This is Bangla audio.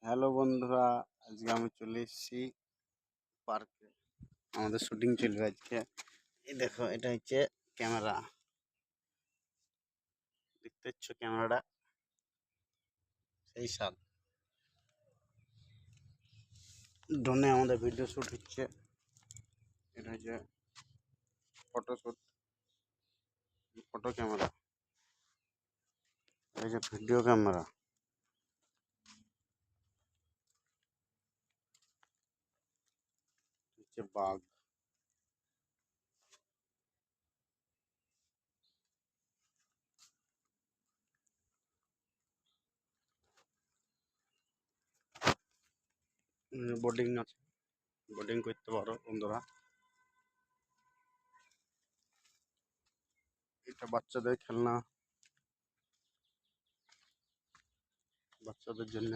হ্যালো বন্ধুরা, আজকে আমি চলে এসেছি পার্কে। আমাদের শুটিং চলবে আজকে। এই দেখো, এটা হচ্ছে ক্যামেরা। দেখতে পাচ্ছ ক্যামেরাটা? সেই সাল ড্রোনে আমাদের ভিডিও শ্যুট হচ্ছে। এটা হচ্ছে ফটো শ্যুট, ফটো ক্যামেরা। এটা হচ্ছে ভিডিও ক্যামেরা। হচ্ছে বাঘ। বোর্ডিং আছে, বোর্ডিং করতে পারো বন্ধুরা। এটা বাচ্চাদের খেলনা, বাচ্চাদের জন্য।